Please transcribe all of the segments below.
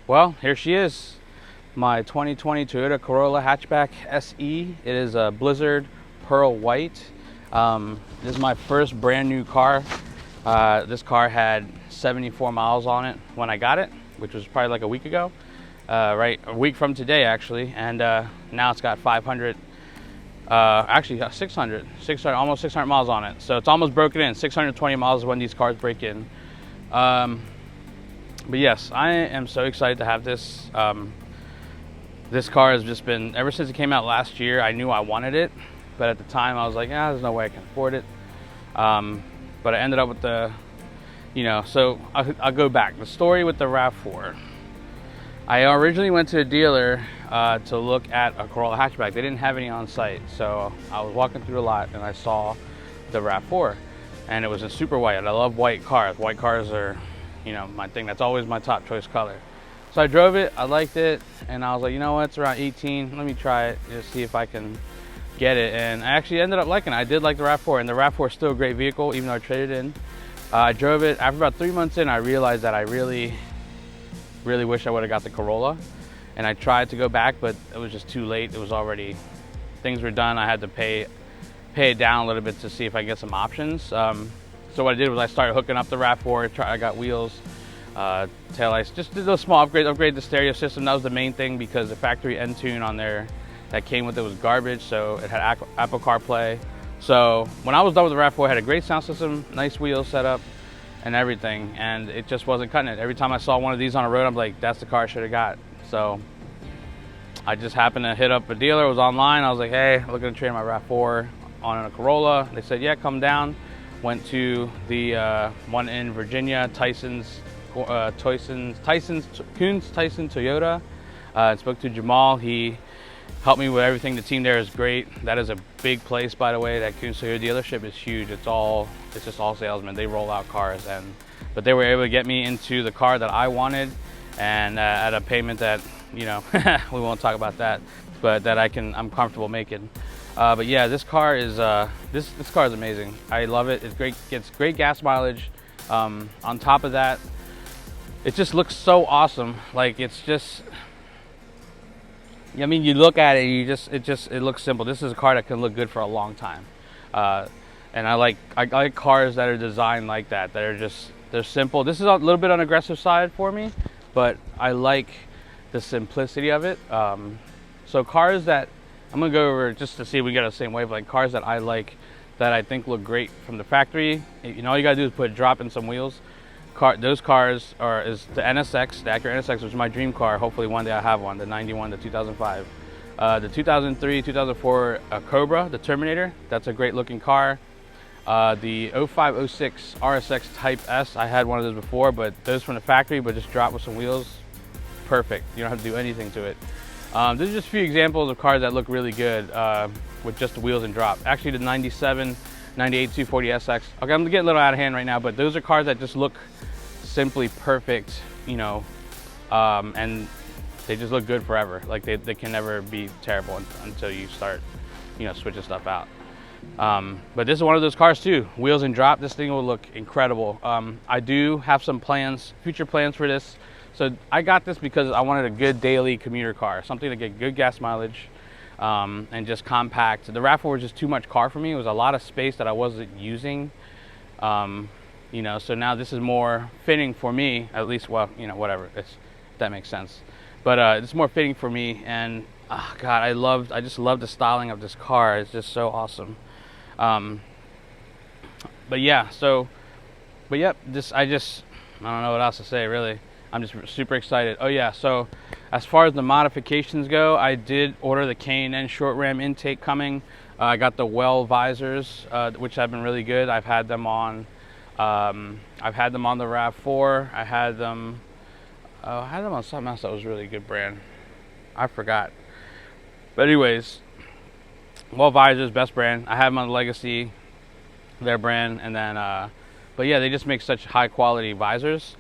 Well, here she is, my 2020 Toyota Corolla Hatchback SE. It is a Blizzard Pearl White. This is my first brand new car. This car had 74 miles on it when I got it, which was probably like a week ago, right, a week from today actually, and now it's got 500, actually got 600, almost 600 miles on it. So it's almost broken in. 620 miles is when these cars break in. But yes, I am so excited to have this. This car has just been, ever since it came out last year, I knew I wanted it. But at the time, I was like, there's no way I can afford it. But I ended up with the, so I'll go back. The story with the RAV4. I originally went to a dealer to look at a Corolla Hatchback. They didn't have any on site. So I was walking through the lot and I saw the RAV4. And it was a super white. And I love white cars. White cars are, my thing. That's always my top choice color. So I drove it, I liked it, and I was like, you know what, it's around 18, let me try it, just see if I can get it. And I actually ended up liking it. I did like the RAV4, and the RAV4 is still a great vehicle, even though I traded it in. I drove it. After about 3 months in, I realized that I really wish I would have got the Corolla. And I tried to go back, but it was just too late. It was already, things were done. I had to pay it down a little bit to see if I can get some options. So what I did was I started hooking up the RAV4. I got wheels, taillights, just did those small upgrade the stereo system. That was the main thing, because the factory N-Tune on there that came with it was garbage, so it had Apple CarPlay. So when I was done with the RAV4, I had a great sound system, nice wheels set up and everything, and it just wasn't cutting it. Every time I saw one of these on the road, I'm like, that's the car I should have got. So I just happened to hit up a dealer. It was online. I was like, hey, I'm looking to trade my RAV4 on a Corolla. They said, yeah, come down. Went to the one in Virginia, Tyson Toyota, and spoke to Jamal. He helped me with everything. The team there is great. That is a big place, by the way. That Koons Toyota dealership is huge. It's just all salesmen. They roll out cars, but they were able to get me into the car that I wanted, and at a payment that, we won't talk about that, but that I'm comfortable making. But yeah, this car is this car is amazing. I love it. It's great. Gets great gas mileage. On top of that, it just looks so awesome. Like, it's just, I mean, you look at it, it looks simple. This is a car that can look good for a long time. And I like cars that are designed like that. They're simple. This is a little bit on the aggressive side for me, but I like the simplicity of it. So cars that I'm gonna go over, just to see if we get the same wavelength, cars that I like, that I think look great from the factory. All you gotta do is put a drop in some wheels. Those cars is the NSX, the Acura NSX, which is my dream car. Hopefully one day I have one, the 91, the 2005. The 2003, 2004 Cobra, the Terminator, that's a great looking car. The 05, 06 RSX Type S, I had one of those before, but those from the factory, but just drop with some wheels, perfect. You don't have to do anything to it. These are just a few examples of cars that look really good with just the wheels and drop. Actually, the 97, 98 240 SX. Okay, I'm getting a little out of hand right now, but those are cars that just look simply perfect, and they just look good forever. Like, they can never be terrible until you start, switching stuff out. But this is one of those cars too. Wheels and drop, this thing will look incredible. I do have some future plans for this. So I got this because I wanted a good daily commuter car, something to get good gas mileage, and just compact. The RAV4 was just too much car for me. It was a lot of space that I wasn't using, so now this is more fitting for me, at least, well, whatever, if that makes sense. But it's more fitting for me, and God, I just love the styling of this car. It's just so awesome. But yeah, I don't know what else to say, really. I'm just super excited. Oh yeah, so as far as the modifications go, I did order the K&N short ram intake coming. I got the well visors, which have been really good. I've had them on the RAV4. I had them on something else that was really good brand. I forgot. But anyways, well visors, best brand. I have them on the Legacy, their brand, and then but yeah, they just make such high quality visors.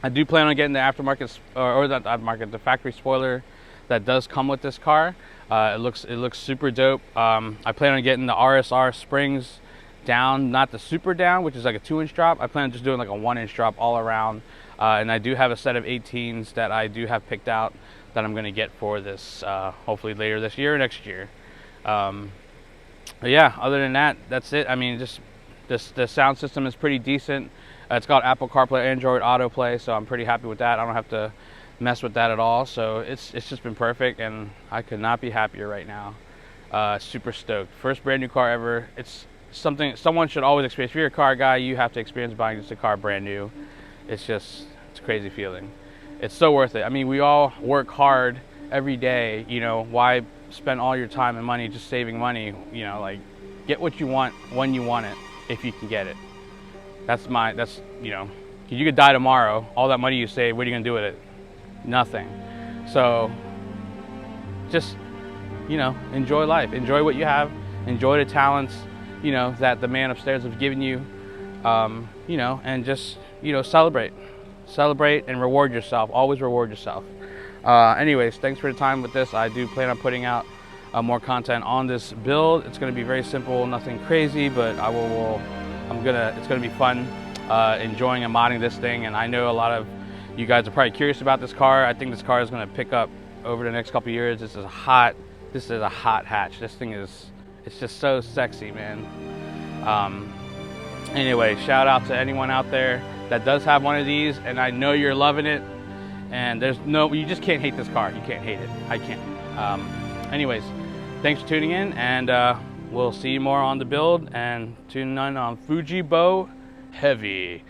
I do plan on getting the aftermarket, or not the aftermarket, the factory spoiler that does come with this car. It looks super dope. I plan on getting the RSR springs down, not the super down, which is like a 2-inch drop. I plan on just doing like a 1-inch drop all around. And I do have a set of 18s that I do have picked out that I'm going to get for this, hopefully later this year or next year. But yeah, other than that, that's it. I mean, just the sound system is pretty decent. It's got Apple CarPlay, Android AutoPlay, so I'm pretty happy with that. I don't have to mess with that at all. So it's just been perfect, and I could not be happier right now. Super stoked. First brand new car ever. It's something someone should always experience. If you're a car guy, you have to experience buying just a car brand new. It's a crazy feeling. It's so worth it. I mean, we all work hard every day, you know, why spend all your time and money just saving money? You know, like, get what you want when you want it, if you can get it. That's, you know, you could die tomorrow. All that money you save, what are you gonna do with it? Nothing. So just, you know, enjoy life, enjoy what you have, enjoy the talents, you know, that the man upstairs has given you, you know, and just, you know, celebrate and reward yourself. Always reward yourself. Anyways, thanks for the time with this. I do plan on putting out more content on this build. It's going to be very simple, nothing crazy, but it's going to be fun enjoying and modding this thing. And I know a lot of you guys are probably curious about this car. I think this car is going to pick up over the next couple of years. This is a hot hatch. This thing it's just so sexy, man. Anyway, shout out to anyone out there that does have one of these, and I know you're loving it. And you just can't hate this car. You can't hate it. I can't. Anyways, thanks for tuning in, and we'll see you more on the build, and tune in on Fujibo Heavy.